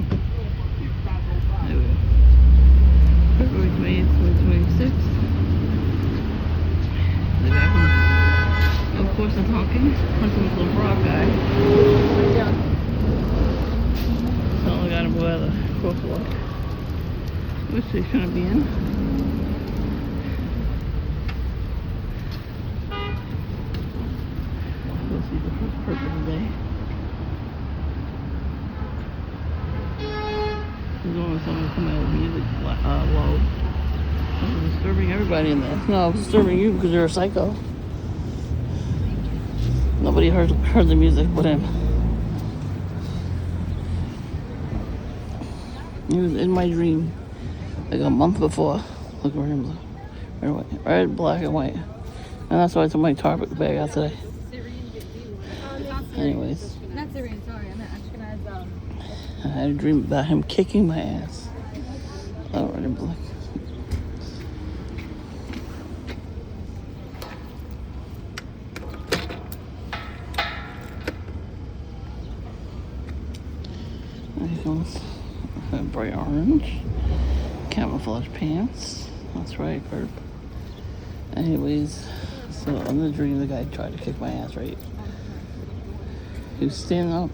damn. Anyway. February 20th, 2026. The guy from, of course, I'm talking. Hunting this little frog guy. So I got him by the crosswalk, which he's gonna be in. We'll see the first purpose of the day. He's going with someone coming out with music low. I'm disturbing everybody in there. No, I'm disturbing you because you're a psycho. Nobody heard the music but him. He was in my dream like a month before. Look where him, red, black, and white. And that's why I took my Target bag out today. Anyways. Not Syrian, sorry. I'm Ashkenaz. I had a dream about him kicking my ass. Oh, red and black. There he goes. Bright orange. Camouflage pants. That's right, Herb. Anyways, so in the dream, the guy tried to kick my ass, right? He was standing up.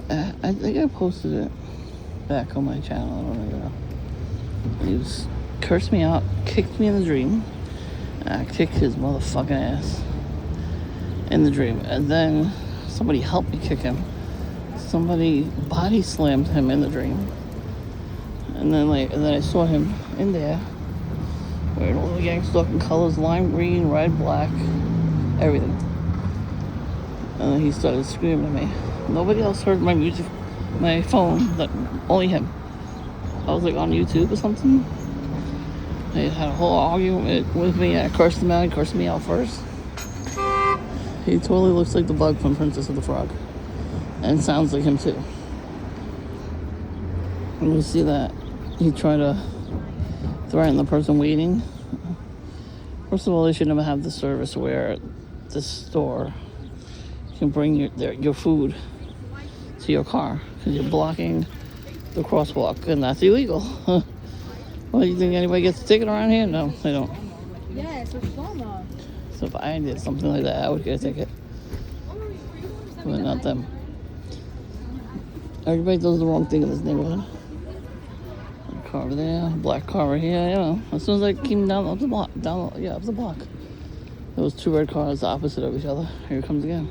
I think I posted it back on my channel. I don't even know. He was cursed me out, kicked me in the dream. And I kicked his motherfucking ass in the dream. And then somebody helped me kick him. Somebody body slammed him in the dream. And then I saw him in there wearing all the gang stalking colors, lime green, red, black, everything. And then he started screaming at me. Nobody else heard my music, my phone, only him. I was like on YouTube or something. He had a whole argument with me. I cursed him out. He cursed me out first. He totally looks like the bug from Princess of the Frog. And sounds like him too. And you see that he tried to threaten the person waiting. First of all, they should never have the service where the store can bring your food to your car because you're blocking the crosswalk, and that's illegal. Well, you think anybody gets a ticket around here? No, they don't. Yeah, it's a trauma. So if I did something like that, I would get a ticket. But not them. Everybody does the wrong thing in this neighborhood. A car over there, black car over here, you know. As soon as I came down up the block, up the block. There was two red cars opposite of each other. Here it comes again.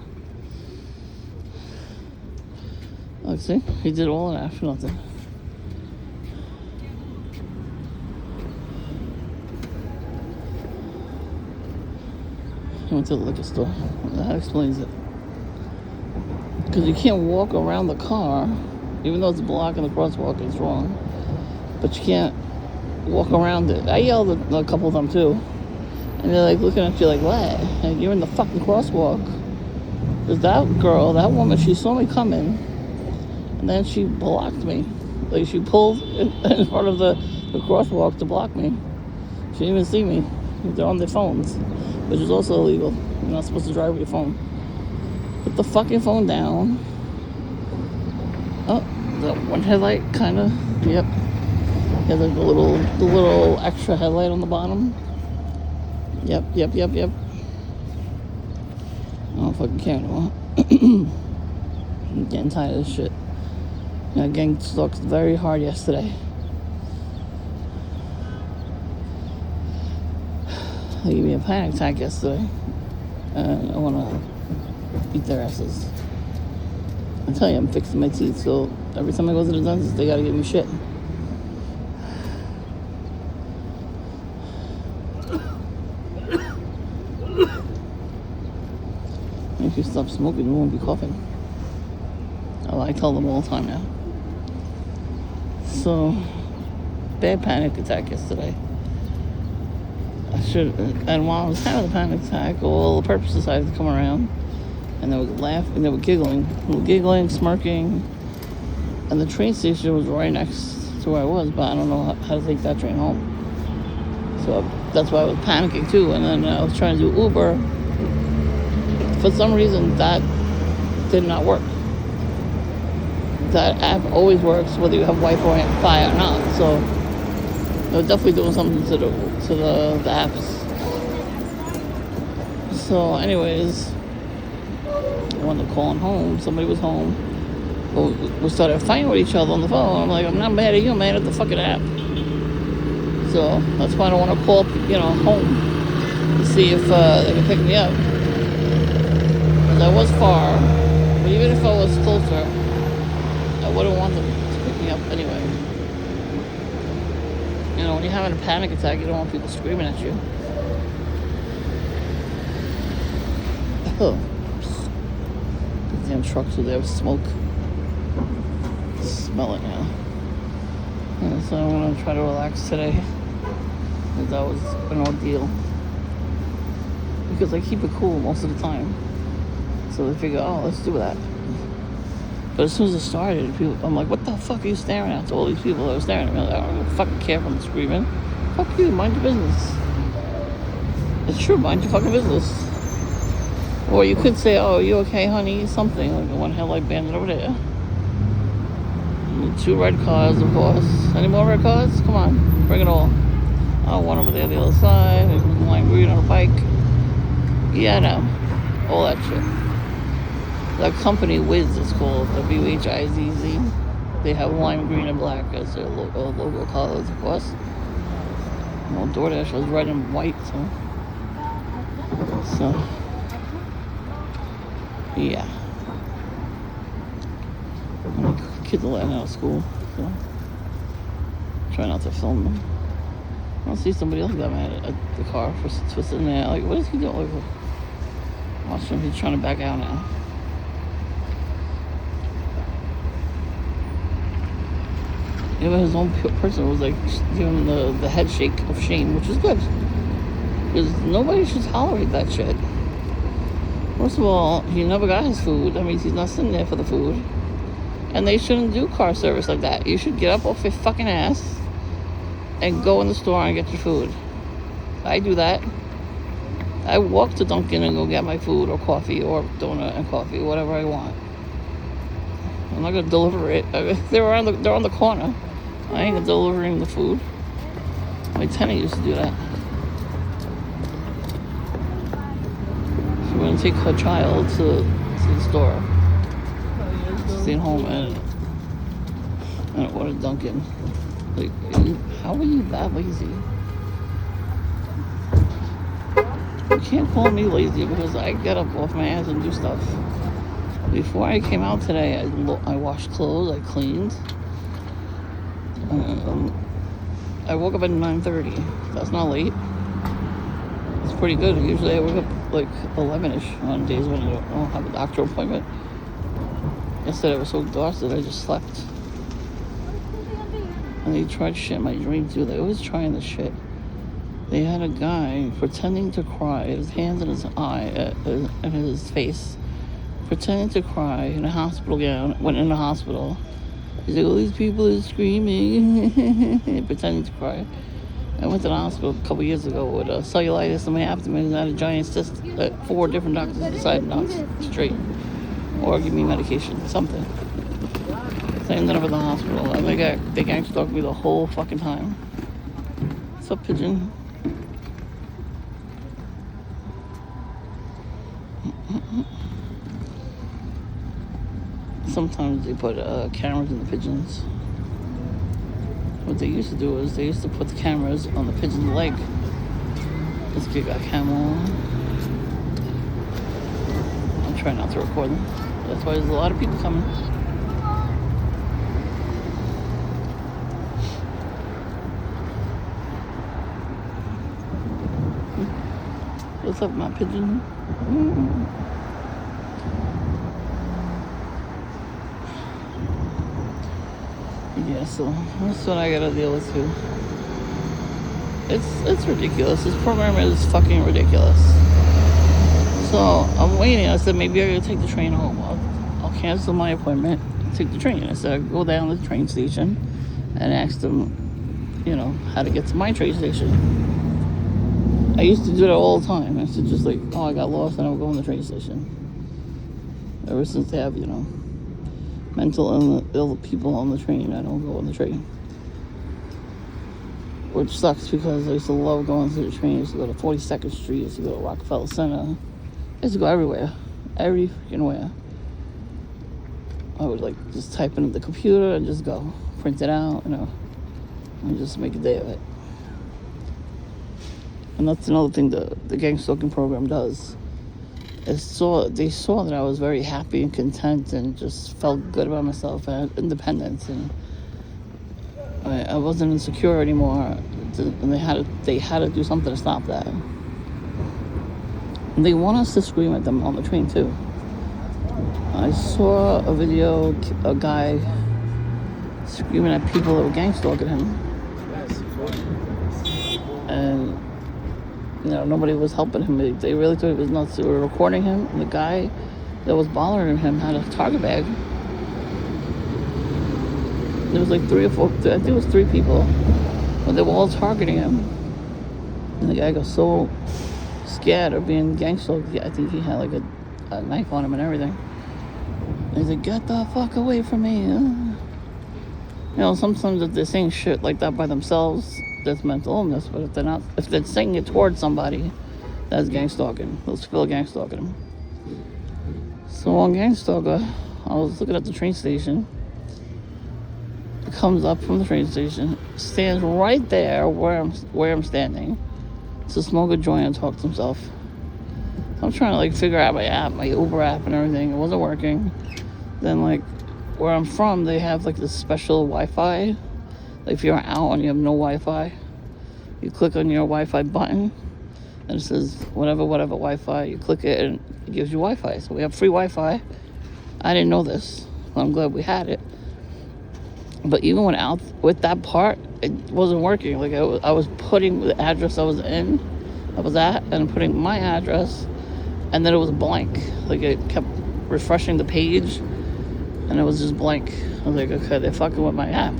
Look, see? He did all of that for nothing. He went to the liquor store. That explains it. Because you can't walk around the car, even though it's blocking the crosswalk, it's wrong. But you can't walk around it. I yelled at a couple of them too. And they're like looking at you like, what? Like, you're in the fucking crosswalk. Because that girl, that woman, she saw me coming. And then she blocked me. Like, she pulled in front of the crosswalk to block me. She didn't even see me. They're on their phones, which is also illegal. You're not supposed to drive with your phone. Put the fucking phone down. Oh, the one headlight, kind of. Yep. Yeah, the little extra headlight on the bottom. Yep. I don't fucking care anymore. I'm getting tired of this shit. I gang stalked very hard yesterday. They gave me a panic attack yesterday. And I want to eat their asses. I tell you, I'm fixing my teeth, so every time I go to the dentist, they gotta give me shit. If you stop smoking, you won't be coughing. Oh, I tell them all the time now. So, bad panic attack yesterday. And while I was having the panic attack, all the perps decided to come around. And they were laughing, they were giggling. They were giggling, smirking. And the train station was right next to where I was, but I don't know how to take that train home. So that's why I was panicking too. And then I was trying to do Uber. For some reason, that did not work. that app always works whether you have Wi-Fi or not. So they're definitely doing something to the apps. So, anyways, when they're calling home, somebody was home. We started fighting with each other on the phone. I'm like, I'm not mad at you, I'm mad at the fucking app. So that's why I don't want to call, home to see if they can pick me up. Because I was far, but even if I was closer, I wouldn't want them to pick me up anyway. When you're having a panic attack, you don't want people screaming at you. Oh. The damn trucks are there with smoke. Smell it now. And so I'm going to try to relax today. Because that was an ordeal. Because I keep it cool most of the time. So they figure, oh, let's do that. But as soon as it started, I'm like, what the fuck are you staring at? To all these people that are staring at me. I don't fucking care if I'm screaming. Fuck you, mind your business. It's true, mind your fucking business. Or you could say, oh, are you okay, honey? Something. Like the one headlight bandit over there. 2 red cars, of course. Any more red cars? Come on, bring it all. Oh, one over there, the other side. Lime green on a bike. Yeah, I know. All that shit. The company Wiz is called, W-H-I-Z-Z. They have lime green and black as their logo colors, of course. Well, DoorDash was red and white, so yeah. Kids are letting out of school, so try not to film them. I don't see somebody else got mad at the car for sitting there. Like, what is he doing? Like, watch him, he's trying to back out now. Even his own person was like giving him the head shake of shame, which is good. Because nobody should tolerate that shit. First of all, he never got his food. That means he's not sitting there for the food. And they shouldn't do car service like that. You should get up off your fucking ass and go in the store and get your food. I do that. I walk to Dunkin' and go get my food or coffee or donut and coffee, whatever I want. I'm not gonna deliver it. They're on the corner. I ain't delivering the food. My tenant used to do that. So we're gonna take her child to the store. Staying home and order Dunkin'. Like, how are you that lazy? You can't call me lazy because I get up off my ass and do stuff. Before I came out today, I washed clothes, I cleaned. I woke up at 9:30. That's not late. It's pretty good. Usually I wake up like 11ish on days when I don't have a doctor appointment. Yesterday I was so exhausted I just slept. And they tried shit in my dream too. They always trying this shit. They had a guy pretending to cry, his hands in his eye, in his face, pretending to cry in a hospital gown. Went in the hospital. He's like, all these people are screaming, pretending to cry. I went to the hospital a couple years ago with cellulitis in my abdomen and I had a giant cyst that 4 different doctors decided not to treat or give me medication, something. So I ended up in the hospital. And they gang stalked me the whole fucking time. What's up, pigeon? Sometimes they put cameras in the pigeons. What they used to do is they used to put the cameras on the pigeon's leg. This kid got camel. I'm trying not to record them. That's why there's a lot of people coming. What's up, my pigeon? Yeah, so that's what I gotta deal with too. It's ridiculous. This program is fucking ridiculous. So I'm waiting. I said maybe I gotta take the train home. I'll cancel my appointment, take the train. I said I'd go down to the train station and ask them, how to get to my train station. I used to do that all the time. I used to just like, oh, I got lost and I would go on the train station. Ever since they have, mental ill people on the train. I don't go on the train. Which sucks because I used to love going through the train. I used to go to 42nd Street. I used to go to Rockefeller Center. I used to go everywhere. Every freaking where. I would like just type into the computer and just go. Print it out, and just make a day of it. And that's another thing the gang stalking program does. They saw that I was very happy and content and just felt good about myself and had independence, and I wasn't insecure anymore. And they had to do something to stop that. And they want us to scream at them on the train too. I saw a video, a guy screaming at people that were gang stalking him, and nobody was helping him. They really thought he was nuts. They were recording him, and the guy that was bothering him had a target bag. There was like 3 or 4, I think it was 3 people, but they were all targeting him. And the guy got so scared of being gang stalked. I think he had like a knife on him and everything. And he's like, "Get the fuck away from me." Sometimes if they're saying shit like that by themselves, that's mental illness. But if they're saying it towards somebody, that's gang stalking. They'll feel gang stalking them. So on gang stalker, I was looking at the train station. It comes up from the train station, stands right there where I'm standing, to smoke a joint and talk to himself. So I'm trying to figure out my Uber app and everything. It wasn't working. Then where I'm from, they have this special Wi-Fi. If you're out and you have no Wi-Fi, you click on your Wi-Fi button and it says whatever Wi-Fi. You click it and it gives you Wi-Fi. So we have free Wi-Fi. I didn't know this. I'm glad we had it. But even when out with that part, it wasn't working. I was putting the address I was at, and putting my address, and then it was blank. It kept refreshing the page, and it was just blank. I was like, okay, they're fucking with my app.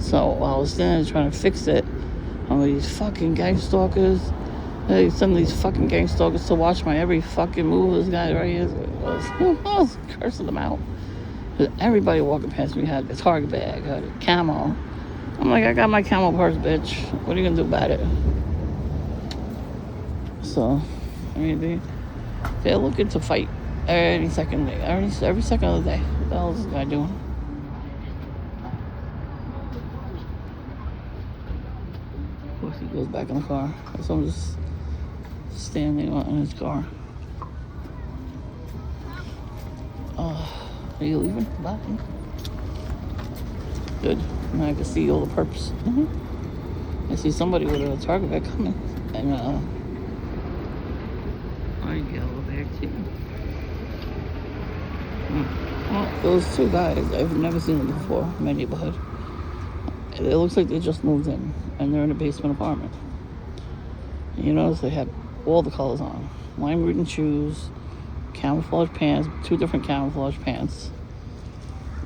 So while I was standing there trying to fix it, I'm like, these fucking gang stalkers. They send these fucking gang stalkers to watch my every fucking move. This guy right here, I was cursing them out. Everybody walking past me had a target bag, had a camo. I'm like, I got my camo purse, bitch. What are you gonna do about it? So, they're looking to fight every second of the day. What the hell is this guy doing? Of course, he goes back in the car. So I'm just standing in his car. Are you leaving? Bye. Good. Now I can see all the perps. I see somebody with a target bag coming. And, I yellow bag too. Well, those 2 guys, I've never seen them before in my neighborhood. It looks like they just moved in, and they're in a basement apartment. And you notice they had all the colors on. Lime green shoes, camouflage pants, 2 different camouflage pants.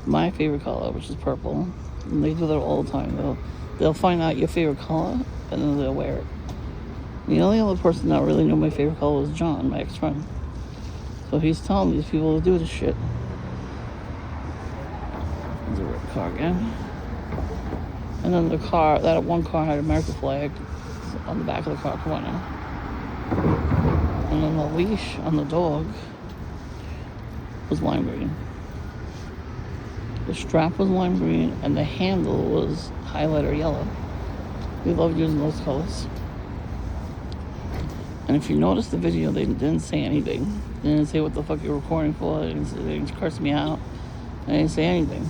My favorite color, which is purple. And they do that all the time. They'll find out your favorite color, and then they'll wear it. The only other person that really knew my favorite color was John, my ex-friend. So he's telling these people to do this shit. There's a red car again. And then that one car had an American flag on the back of the car. Come on now. And then the leash on the dog was lime green. The strap was lime green, and the handle was highlighter yellow. We love using those colors. And if you notice the video, they didn't say anything. They didn't say what the fuck you're recording for. They didn't curse me out. They didn't say anything.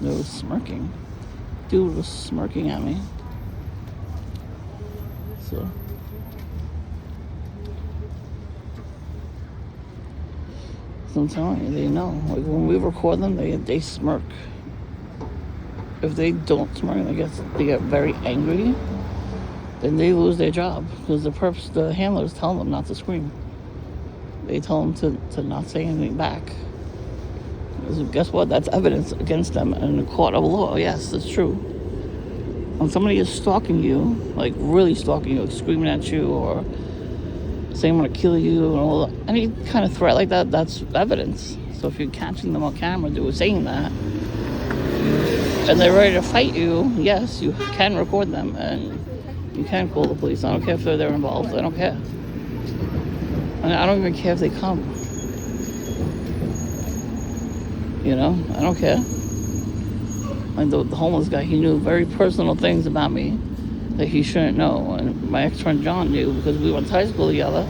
They was smirking. Dude was smirking at me. So I'm telling you, they know. When we record them, they smirk. If they don't smirk, they get very angry, then they lose their job. Because the handlers tell them not to scream. They tell them to not say anything back. Because guess what? That's evidence against them in a court of law. Yes, it's true. When somebody is stalking you, really stalking you, screaming at you, or saying I'm gonna kill you and all that. Any kind of threat like that, that's evidence. So if you're catching them on camera saying that, and they're ready to fight you, yes, you can record them and you can call the police. I don't care if they're involved. I don't care. And I don't even care if they come. You know, I don't care. Like the homeless guy, he knew very personal things about me that he shouldn't know. And my ex-friend John knew because we went to high school together.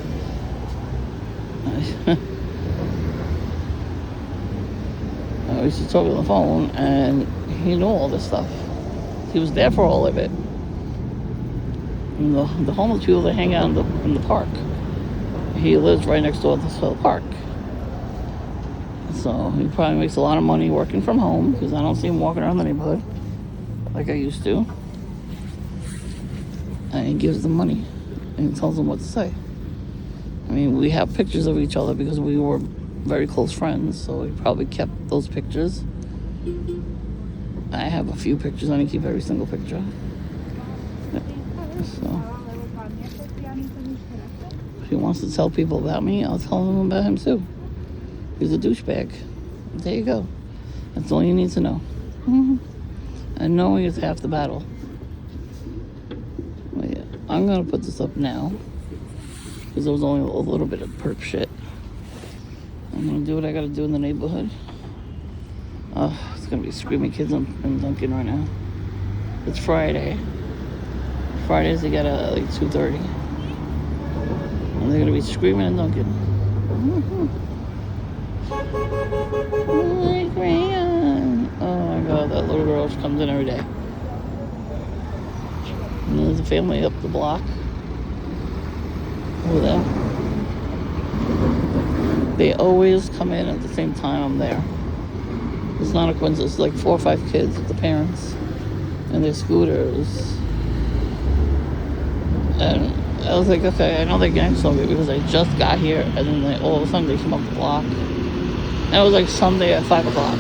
I used to talk on the phone, and he knew all this stuff. He was there for all of it. And the homeless people, they hang out in the park. He lives right next door to this whole park. So he probably makes a lot of money working from home because I don't see him walking around the neighborhood like I used to. And he gives them money and tells them what to say. I mean, we have pictures of each other because we were very close friends, so he probably kept those pictures. I have a few pictures. I didn't keep every single picture. So if he wants to tell people about me, I'll tell them about him too. He's a douchebag. There you go. That's all you need to know. And knowing is half the battle. Well, yeah, I'm gonna put this up now because there was only a little bit of perp shit. I'm gonna do what I gotta do in the neighborhood. It's gonna be screaming kids in Dunkin' right now. It's Friday. Fridays they get at like 2:30. And they're gonna be screaming in Dunkin'. Oh my god, that little girl, she comes in every day. And there's a family up the block over there. They always come in at the same time I'm there. It's not a coincidence. It's like 4 or 5 kids with the parents and their scooters. And I was like, okay, I know they're gang stalking because I just got here, and then all of a sudden they came up the block. And it was like Sunday at 5 o'clock.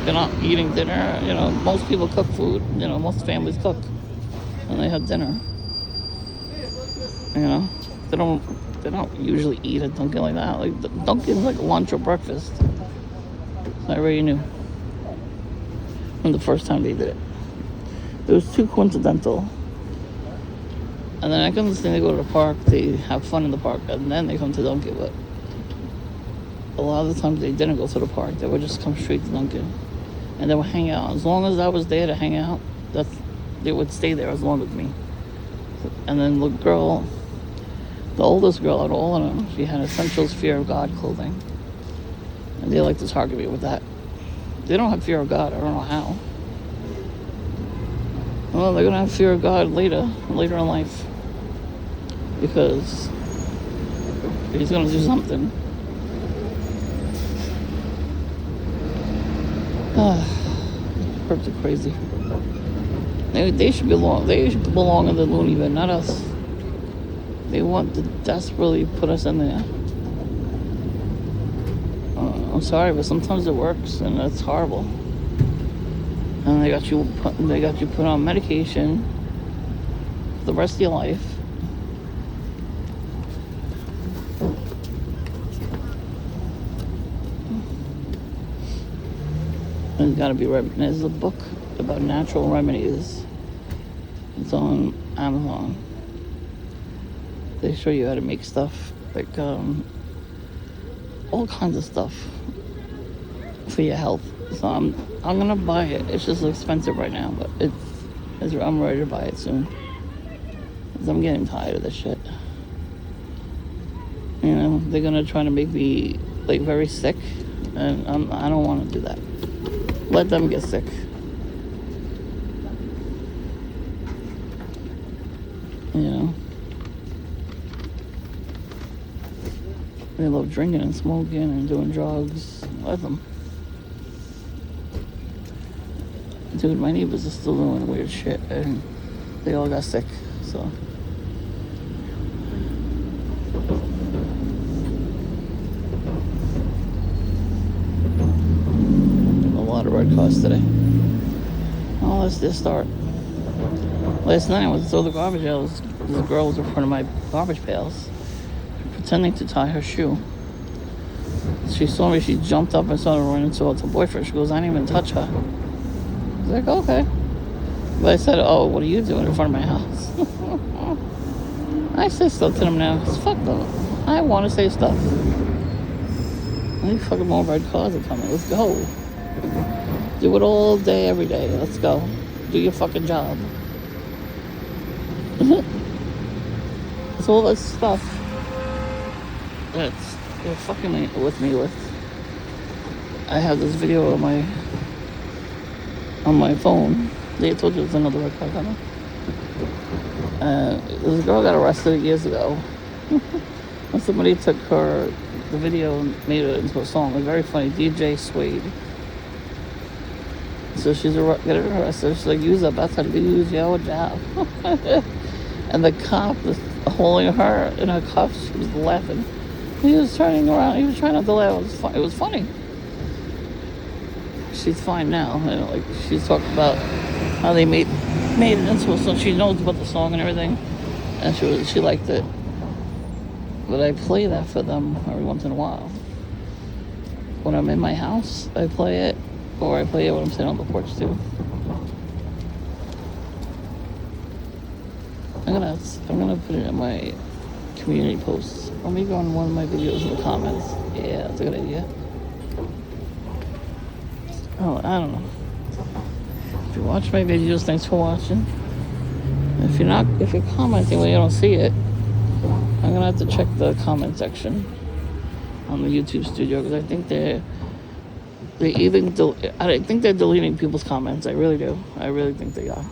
They're not eating dinner. You know, most people cook food. You know, most families cook, and they have dinner. You know, they don't usually eat at Dunkin' like that. Like Dunkin's like lunch or breakfast. So I already knew from the first time they did it. It was too coincidental. And then I can understand they go to the park, they have fun in the park, and then they come to Dunkin'. But a lot of the times they didn't go to the park. They would just come straight to Dunkin'. And they would hang out. As long as I was there to hang out, they would stay there as long as me. And then the girl, the oldest girl out of all of them, she had Essentials Fear of God clothing. And they like to target me with that. They don't have fear of God. I don't know how. Well, they're going to have fear of God later in life. Because he's going to do something. Perps are crazy. They should belong in the loony bin, not us. They want to desperately put us in there. I'm sorry, but sometimes it works, and it's horrible. And they got you put on medication for the rest of your life. There's got to be there's a book about natural remedies. It's on Amazon. They show you how to make stuff like all kinds of stuff for your health. So I'm gonna buy it. It's just expensive right now, but I'm ready to buy it soon. 'Cause I'm getting tired of this shit. You know, they're gonna try to make me like very sick, and I don't want to do that. Let them get sick. You know, they love drinking and smoking and doing drugs. Let them. Dude, my neighbors are still doing weird shit, and they all got sick, so. A lot of red cars today. Oh, that's their start. Last night I went to throw the garbage out. This girl was in front of my garbage pails. She put pretending to tie her shoe. She saw me, she jumped up and started running towards her boyfriend. She goes, I didn't even touch her. I was like, okay. But I said, oh, what are you doing in front of my house? I say stuff to them now. Fuck them. I want to say stuff. Any fucking more red cars are coming. Let's go. Do it all day, every day. Let's go. Do your fucking job. It's all this stuff that's they're fucking with me with. I have this video on my phone. They told you there's another red car coming. This girl got arrested years ago. And somebody took the video and made it into a song. It was very funny. DJ Suede. So she's getting arrested. She's like, use up. That's how to use your job. And the cop was holding her in her cuffs. She was laughing. He was turning around. He was trying not to laugh. It was funny. She's fine now. Like she's talking about how they made it into a song. She knows about the song and everything, and she liked it. But I play that for them every once in a while. When I'm in my house, I play it, or I play it when I'm sitting on the porch too. I'm gonna put it in my community posts. Let me go on one of my videos in the comments. Yeah, that's a good idea. Oh, I don't know. If you watch my videos, thanks for watching. If you're commenting when you don't see it, I'm gonna have to check the comment section on the YouTube studio because I think I think they're deleting people's comments. I really do. I really think they are.